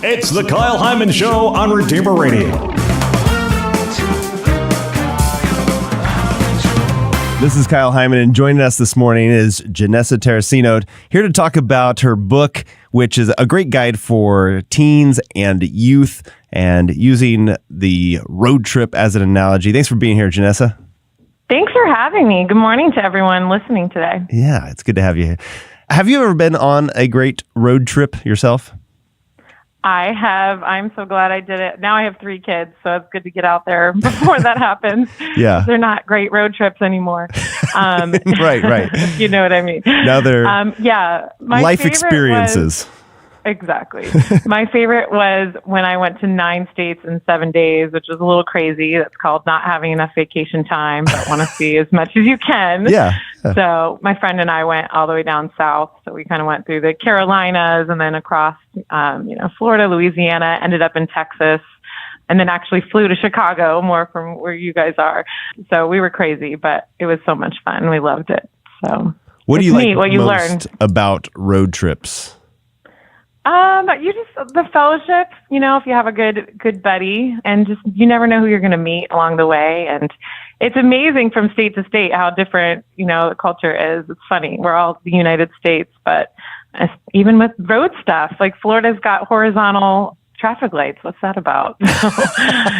It's the Kyle Hyman Show on Redeemer Radio. This is Kyle Hyman, and joining us this morning is Jennessa Terraccino, here to talk about her book, which is a great guide for teens and youth, and using the road trip as an analogy. Thanks for being here, Jennessa. Thanks for having me. Good morning to everyone listening today. Yeah, it's good to have you here. Have you ever been on a great road trip yourself? I have. I'm so glad I did it. Now I have 3 kids, so it's good to get out there before that happens. Yeah. They're not great road trips anymore. Right. You know what I mean? Now they're my life experiences. Exactly. My favorite was when I went to 9 states in 7 days, which was a little crazy. That's called not having enough vacation time, but want to see as much as you can. Yeah. So my friend and I went all the way down south. So we kind of went through the Carolinas and then across, Florida, Louisiana, ended up in Texas, and then actually flew to Chicago, more from where you guys are. So we were crazy, but it was so much fun. We loved it. So what do you like what you most learned about road trips? The fellowship, if you have a good buddy, and just, you never know who you're going to meet along the way. And it's amazing from state to state how different, the culture is. It's funny. We're all the United States, but even with road stuff, like Florida's got horizontal traffic lights. What's that about?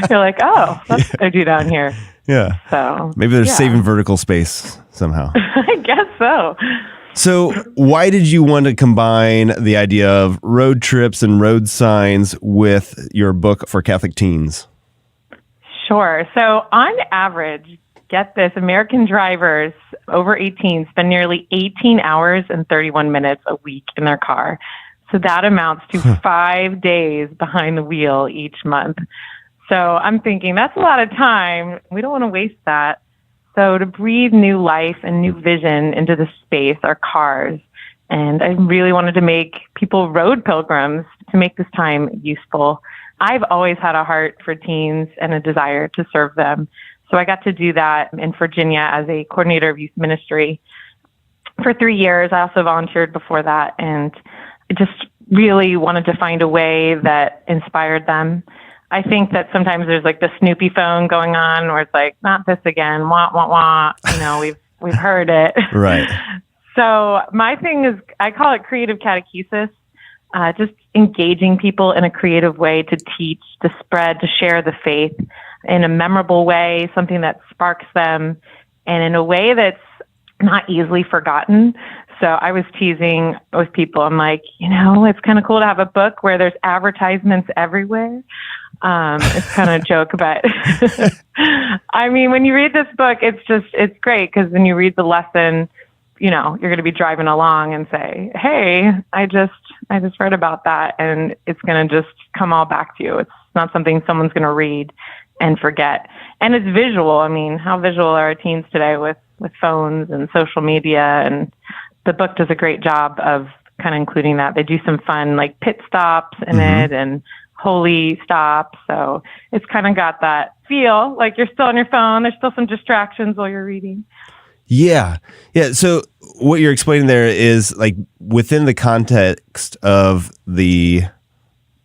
You're like, oh, that's what they do down here. Yeah. So maybe they're saving vertical space somehow. I guess so. So why did you want to combine the idea of road trips and road signs with your book for Catholic teens? Sure. So on average, get this, American drivers over 18 spend nearly 18 hours and 31 minutes a week in their car. So that amounts to 5 days behind the wheel each month. So I'm thinking that's a lot of time. We don't want to waste that. So to breathe new life and new vision into the space are cars. And I really wanted to make people road pilgrims to make this time useful. I've always had a heart for teens and a desire to serve them. So I got to do that in Virginia as a coordinator of youth ministry for 3 years. I also volunteered before that, and I just really wanted to find a way that inspired them. I think that sometimes there's like the Snoopy phone going on where it's like, not this again, wah, wah, wah. We've heard it. Right. So my thing is, I call it creative catechesis, just engaging people in a creative way to teach, to spread, to share the faith in a memorable way, something that sparks them, and in a way that's not easily forgotten. So I was teasing with people. I'm like, it's kind of cool to have a book where there's advertisements everywhere. It's kind of a joke, but I mean, when you read this book, it's great because when you read the lesson, you're going to be driving along and say, hey, I just read about that. And it's going to just come all back to you. It's not something someone's going to read and forget. And it's visual. I mean, how visual are our teens today with phones and social media? And the book does a great job of kind of including that. They do some fun like pit stops in it and holy stops. So it's kind of got that feel like you're still on your phone. There's still some distractions while you're reading. Yeah. So what you're explaining there is like within the context of the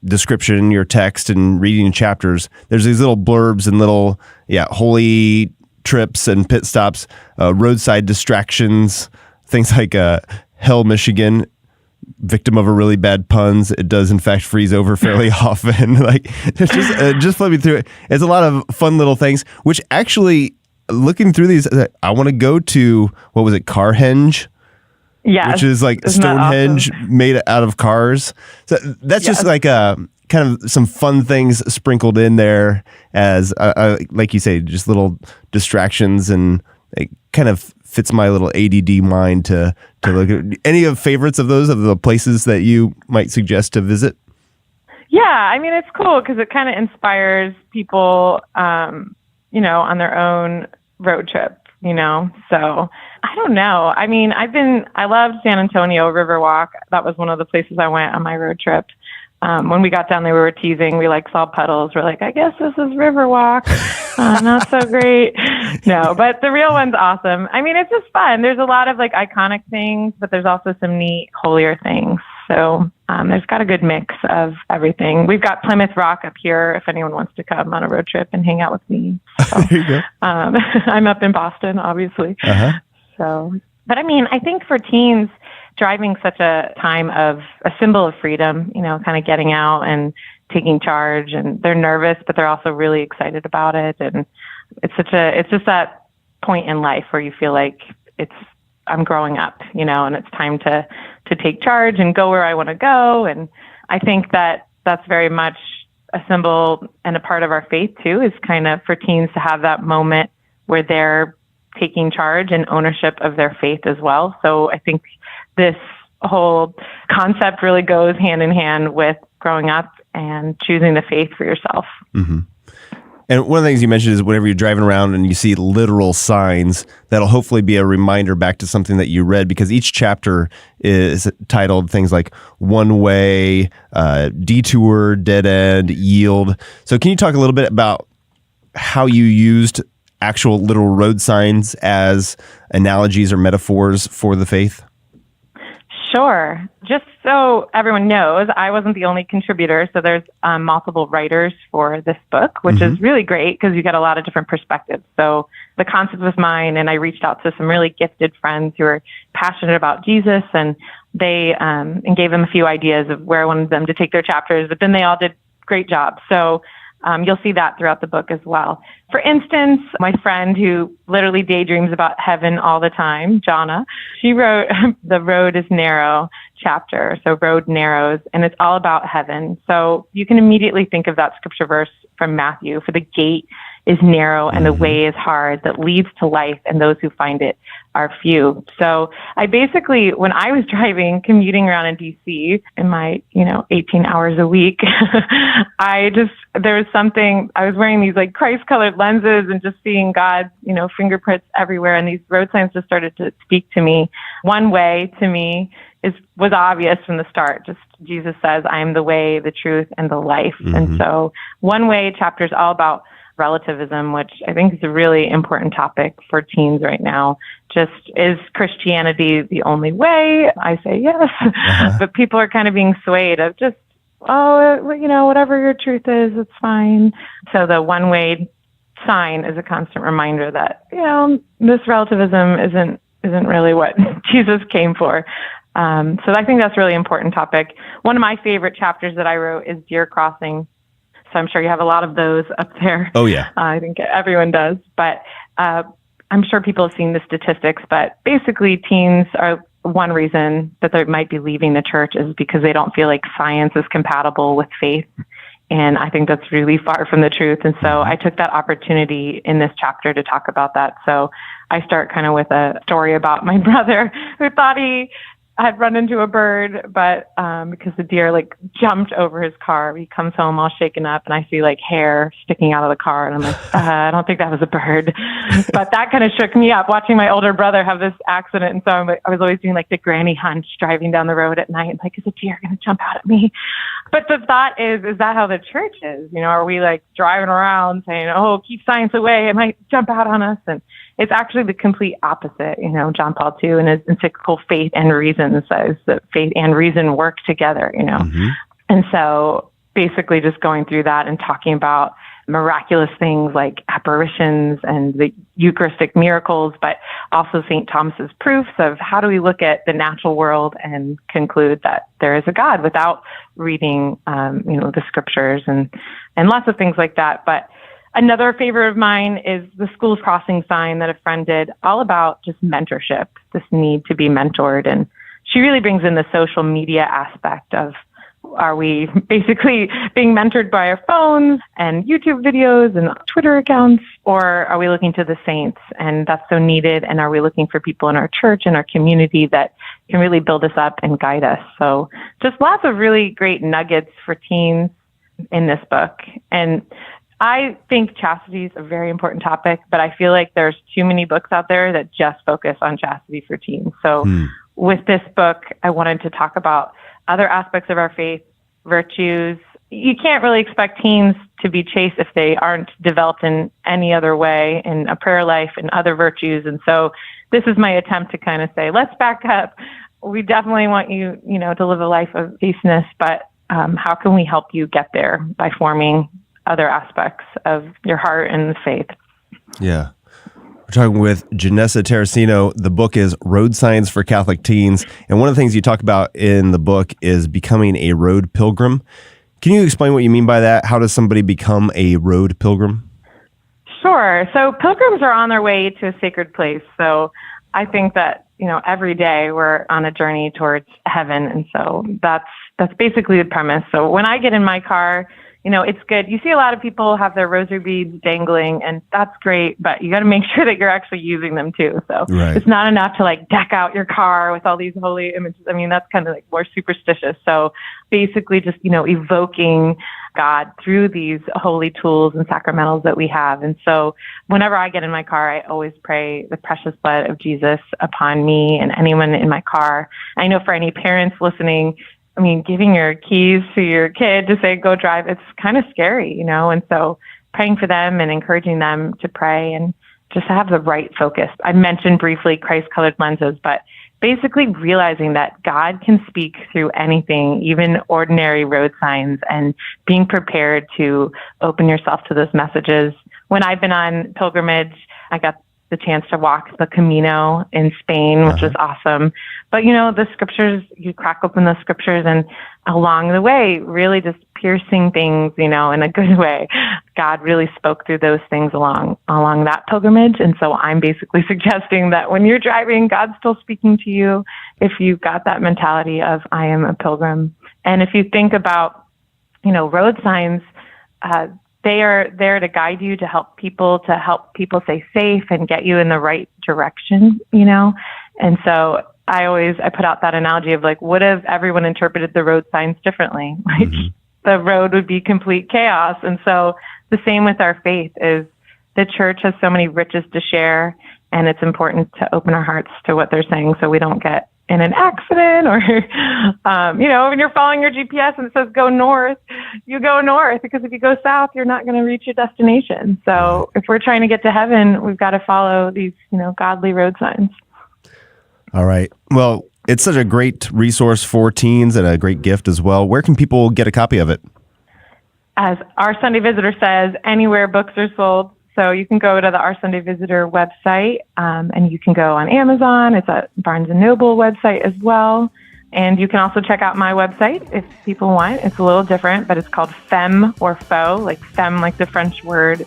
description, your text and reading chapters, there's these little blurbs and little, holy trips and pit stops, roadside distractions, things like Hell, Michigan, victim of a really bad puns. It does in fact freeze over fairly often. Like it's just flipping through it. It's a lot of fun little things, which actually looking through these, I want to go to, what was it? Carhenge? Yeah. Which is like Stonehenge awesome? Made out of cars. So that's just like kind of some fun things sprinkled in there as like you say, just little distractions, and it kind of fits my little ADD mind to look at. Any of favorites of those, of the places that you might suggest to visit? Yeah, I mean, it's cool because it kind of inspires people, on their own road trip, So I don't know. I mean, I loved San Antonio Riverwalk. That was one of the places I went on my road trip. When we got down there, we were teasing. We saw puddles. We're like, I guess this is Riverwalk. Not so great. No, but the real one's awesome. I mean, it's just fun. There's a lot of iconic things, but there's also some neat, holier things. So There's got a good mix of everything. We've got Plymouth Rock up here if anyone wants to come on a road trip and hang out with me. So, There you go. I'm up in Boston, obviously. Uh-huh. So, but I mean, I think for teens, driving such a time of a symbol of freedom, kind of getting out and taking charge, and they're nervous, but they're also really excited about it. And it's just that point in life where you feel like I'm growing up, and it's time to take charge and go where I want to go. And I think that's very much a symbol and a part of our faith too, is kind of for teens to have that moment where they're taking charge and ownership of their faith as well. So I think this whole concept really goes hand in hand with growing up and choosing the faith for yourself. Mm-hmm. And one of the things you mentioned is whenever you're driving around and you see literal signs, that'll hopefully be a reminder back to something that you read, because each chapter is titled things like one way, detour, dead end, yield. So can you talk a little bit about how you used actual literal road signs as analogies or metaphors for the faith? Sure. Just so everyone knows, I wasn't the only contributor. So there's multiple writers for this book, which is really great because you get a lot of different perspectives. So the concept was mine, and I reached out to some really gifted friends who are passionate about Jesus, and they and gave them a few ideas of where I wanted them to take their chapters, but then they all did great jobs. So you'll see that throughout the book as well. For instance, my friend who literally daydreams about heaven all the time, Jonna, she wrote The Road is Narrow chapter. So road narrows, and it's all about heaven. So you can immediately think of that scripture verse from Matthew, for the gate is narrow and the way is hard that leads to life, and those who find it are few. So I basically, when I was driving, commuting around in DC in my, 18 hours a week, there was something, I was wearing these like Christ-colored lenses and just seeing God's, fingerprints everywhere. And these road signs just started to speak to me. One way to me was obvious from the start. Just Jesus says, I am the way, the truth, and the life. And so one way chapter is all about relativism, which I think is a really important topic for teens right now. Just, is Christianity the only way? I say yes, but people are kind of being swayed of just, whatever your truth is, it's fine. So the one-way sign is a constant reminder that, this relativism isn't really what Jesus came for. So I think that's a really important topic. One of my favorite chapters that I wrote is Deer Crossing. So I'm sure you have a lot of those up there. Oh, yeah. I think everyone does. But I'm sure people have seen the statistics. But basically, teens are one reason that they might be leaving the church is because they don't feel like science is compatible with faith. And I think that's really far from the truth. And so I took that opportunity in this chapter to talk about that. So I start kind of with a story about my brother who thought he had run into a bird, but because the deer jumped over his car. He comes home all shaken up, and I see hair sticking out of the car, and I'm like, I don't think that was a bird. But that kind of shook me up, watching my older brother have this accident. And so I was always doing the granny hunch, driving down the road at night, is a deer going to jump out at me? But the thought is that how the church is? Are we driving around saying, oh, keep science away, it might jump out on us? And it's actually the complete opposite. John Paul II in his encyclical Faith and Reason says that faith and reason work together, And so basically just going through that and talking about miraculous things like apparitions and the Eucharistic miracles, but also St. Thomas's proofs of how do we look at the natural world and conclude that there is a God without reading, the scriptures and lots of things like that. But another favorite of mine is the school's crossing sign that a friend did, all about just mentorship, this need to be mentored. And she really brings in the social media aspect of, are we basically being mentored by our phones and YouTube videos and Twitter accounts, or are we looking to the saints? And that's so needed. And are we looking for people in our church and our community that can really build us up and guide us? So just lots of really great nuggets for teens in this book. And I think chastity is a very important topic, but I feel like there's too many books out there that just focus on chastity for teens. So with this book, I wanted to talk about other aspects of our faith, virtues. You can't really expect teens to be chaste if they aren't developed in any other way, in a prayer life and other virtues. And so this is my attempt to kind of say, let's back up we definitely want you, to live a life of faithfulness, but how can we help you get there by forming other aspects of your heart and faith? Yeah. We're talking with Jennessa Terraccino. The book is Road Signs for Catholic Teens. And one of the things you talk about in the book is becoming a road pilgrim. Can you explain what you mean by that? How does somebody become a road pilgrim? Sure. So pilgrims are on their way to a sacred place. So I think that, every day we're on a journey towards heaven. And so that's basically the premise. So when I get in my car, it's good. You see a lot of people have their rosary beads dangling, and that's great, but you got to make sure that you're actually using them too. So It's not enough to deck out your car with all these holy images. I mean, that's kind of more superstitious. So basically just, evoking God through these holy tools and sacramentals that we have. And so whenever I get in my car, I always pray the precious blood of Jesus upon me and anyone in my car. I know for any parents listening, giving your keys to your kid to say, go drive, it's kind of scary, and so praying for them and encouraging them to pray and just have the right focus. I mentioned briefly Christ-colored lenses, but basically realizing that God can speak through anything, even ordinary road signs, and being prepared to open yourself to those messages. When I've been on pilgrimage, I got the chance to walk the Camino in Spain, which was awesome. But, the scriptures, you crack open the scriptures, and along the way, really just piercing things, in a good way. God really spoke through those things along that pilgrimage. And so I'm basically suggesting that when you're driving, God's still speaking to you if you've got that mentality of, I am a pilgrim. And if you think about, road signs, they are there to guide you, to help people stay safe and get you in the right direction, And so I put out that analogy of what if everyone interpreted the road signs differently? The road would be complete chaos. And so the same with our faith is the church has so many riches to share, and it's important to open our hearts to what they're saying so we don't get in an accident or, when you're following your GPS and it says go north, you go north, because if you go south, you're not going to reach your destination. So if we're trying to get to heaven, we've got to follow these, godly road signs. All right. Well, it's such a great resource for teens and a great gift as well. Where can people get a copy of it? As Our Sunday Visitor says, anywhere books are sold. So you can go to the Our Sunday Visitor website, and you can go on Amazon. It's a Barnes & Noble website as well. And you can also check out my website if people want. It's a little different, but it's called Femme or Faux, like femme, like the French word.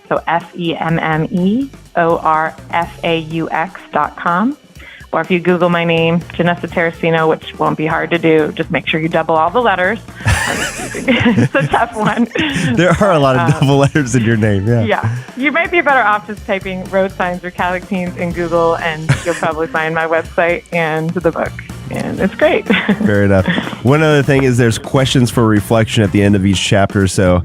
So FEMMEORFAUX.com. Or if you Google my name, Jennessa Terraccino, which won't be hard to do, just make sure you double all the letters. It's a tough one. There are a lot of double letters in your name, yeah. Yeah. You might be better off just typing road signs for Catholic teens in Google, and you'll probably find my website and the book. And it's great. Fair enough. One other thing is there's questions for reflection at the end of each chapter. So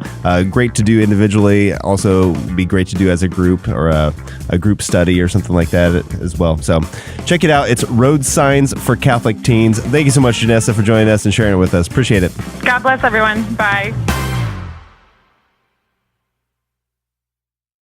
great to do individually. Also be great to do as a group or a group study or something like that as well. So check it out. It's Road Signs for Catholic Teens. Thank you so much, Jennessa, for joining us and sharing it with us. Appreciate it. God bless everyone. Bye.